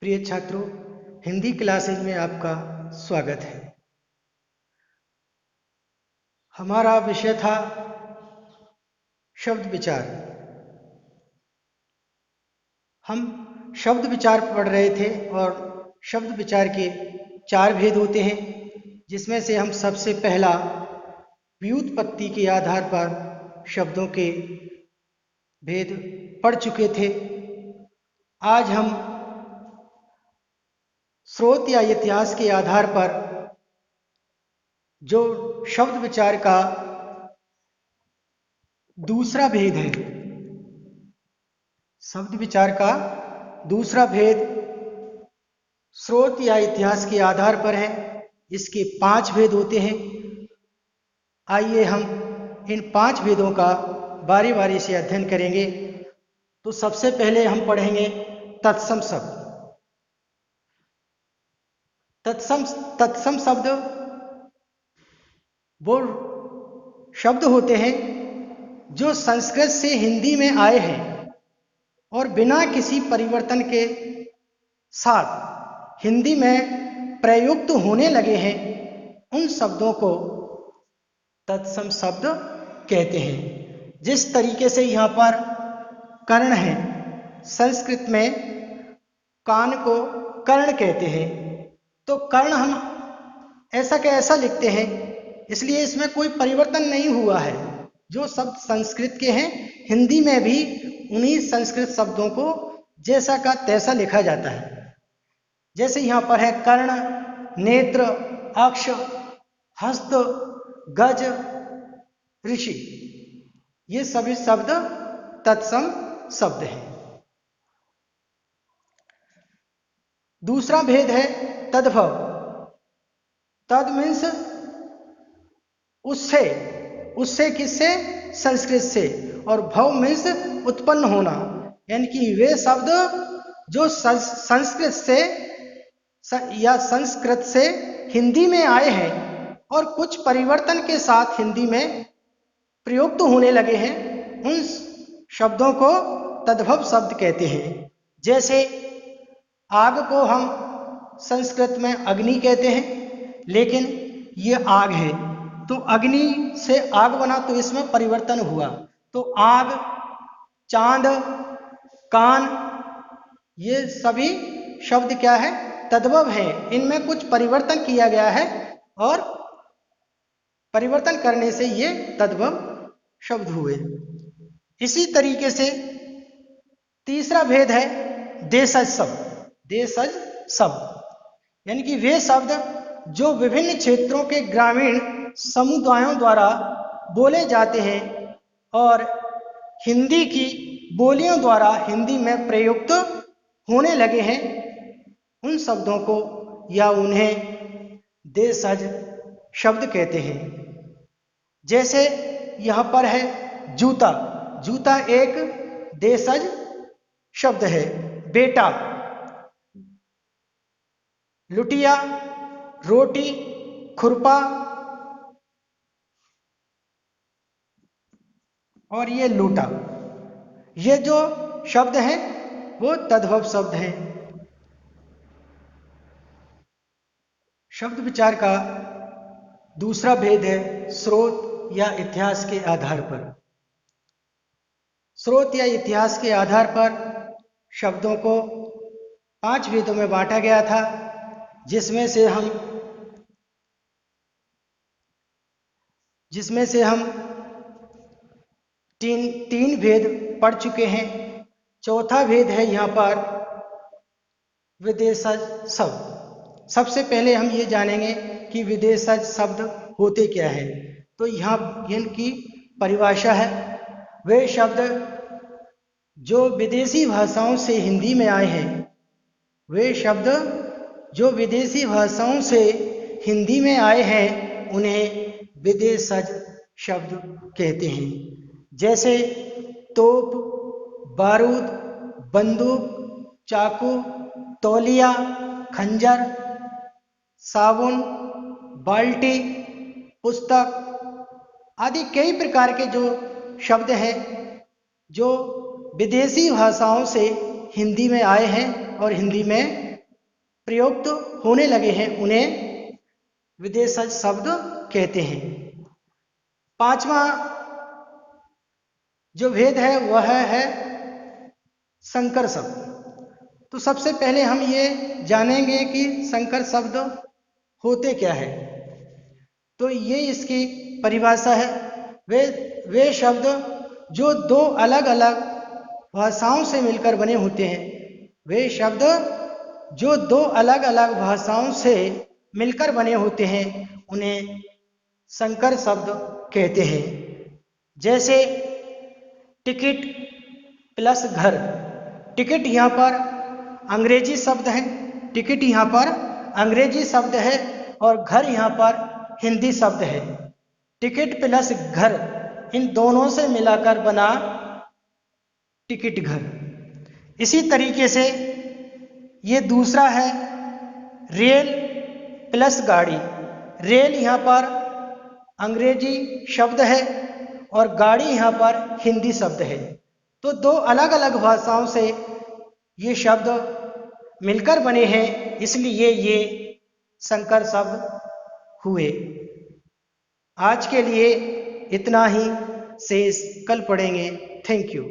प्रिय छात्रों, हिंदी क्लासेज में आपका स्वागत है। हमारा विषय था शब्द विचार। हम शब्द विचार पढ़ रहे थे और शब्द विचार के 4 भेद होते हैं, जिसमें से हम सबसे पहला व्युत्पत्ति के आधार पर शब्दों के भेद पढ़ चुके थे। आज हम स्रोत या इतिहास के आधार पर जो शब्द विचार का दूसरा भेद है, शब्द विचार का दूसरा भेद स्रोत या इतिहास के आधार पर है। इसके 5 भेद होते हैं। आइए हम इन 5 भेदों का बारी बारी से अध्ययन करेंगे। तो सबसे पहले हम पढ़ेंगे तत्सम शब्द। तत्सम शब्द वो शब्द होते हैं जो संस्कृत से हिंदी में आए हैं और बिना किसी परिवर्तन के साथ हिंदी में प्रयुक्त होने लगे हैं। उन शब्दों को तत्सम शब्द कहते हैं। जिस तरीके से यहाँ पर कर्ण है, संस्कृत में कान को कर्ण कहते हैं, तो कर्ण हम ऐसा के ऐसा लिखते हैं, इसलिए इसमें कोई परिवर्तन नहीं हुआ है। जो शब्द संस्कृत के हैं, हिंदी में भी उन्हीं संस्कृत शब्दों को जैसा का तैसा लिखा जाता है। जैसे यहाँ पर है कर्ण, नेत्र, अक्ष, हस्त, गज, ऋषि, ये सभी शब्द तत्सम शब्द हैं। दूसरा भेद है तद्भव। तद मीन्स उससे किससे? संस्कृत से। और भव मीन्स उत्पन्न होना, यानी कि वे शब्द जो संस्कृत से या संस्कृत से हिंदी में आए हैं और कुछ परिवर्तन के साथ हिंदी में प्रयुक्त होने लगे हैं, उन शब्दों को तद्भव शब्द कहते हैं। जैसे आग को हम संस्कृत में अग्नि कहते हैं, लेकिन ये आग है, तो अग्नि से आग बना, तो इसमें परिवर्तन हुआ। तो आग, चांद, कान, ये सभी शब्द क्या है? तद्भव है। इनमें कुछ परिवर्तन किया गया है और परिवर्तन करने से ये तद्भव शब्द हुए। इसी तरीके से तीसरा भेद है देशज शब्द। देशज शब्द यानी कि वे शब्द जो विभिन्न क्षेत्रों के ग्रामीण समुदायों द्वारा बोले जाते हैं और हिंदी की बोलियों द्वारा हिंदी में प्रयुक्त होने लगे हैं, उन शब्दों को या उन्हें देशज शब्द कहते हैं। जैसे यहाँ पर है जूता। जूता एक देशज शब्द है। बेटा, लुटिया, रोटी, खुरपा और ये लूटा, ये जो शब्द हैं वो तद्भव शब्द हैं। शब्द विचार का दूसरा भेद है स्रोत या इतिहास के आधार पर। स्रोत या इतिहास के आधार पर शब्दों को 5 भेदों में बांटा गया था, जिसमें से हम तीन भेद पढ़ चुके हैं। चौथा भेद है यहाँ पर विदेशज शब्द। सबसे पहले हम ये जानेंगे कि विदेशज शब्द होते क्या है। तो यहाँ इनकी परिभाषा है, वे शब्द जो विदेशी भाषाओं से हिंदी में आए हैं, वे शब्द जो विदेशी भाषाओं से हिंदी में आए हैं, उन्हें विदेशज शब्द कहते हैं। जैसे तोप, बारूद, बंदूक, चाकू, तौलिया, खंजर, साबुन, बाल्टी, पुस्तक आदि कई प्रकार के जो शब्द हैं जो विदेशी भाषाओं से हिंदी में आए हैं और हिंदी में प्रयुक्त होने लगे हैं उन्हें विदेशज शब्द कहते हैं। पांचवा जो भेद है वह है संकर शब्द। तो सबसे पहले हम ये जानेंगे कि संकर शब्द होते क्या है। तो ये इसकी परिभाषा है। वे शब्द जो दो अलग अलग भाषाओं से मिलकर बने होते हैं। वे शब्द जो दो अलग अलग भाषाओं से मिलकर बने होते हैं उन्हें संकर शब्द कहते हैं। जैसे टिकट प्लस घर। टिकट यहाँ पर अंग्रेजी शब्द है, टिकट यहाँ पर अंग्रेजी शब्द है और घर यहाँ पर हिंदी शब्द है। टिकट प्लस घर इन दोनों से मिलाकर बना टिकट घर। इसी तरीके से ये दूसरा है रेल प्लस गाड़ी। रेल यहाँ पर अंग्रेजी शब्द है और गाड़ी यहाँ पर हिंदी शब्द है। तो दो अलग अलग भाषाओं से ये शब्द मिलकर बने हैं, इसलिए ये संकर शब्द हुए। आज के लिए इतना ही, शेष कल पढ़ेंगे। Thank you.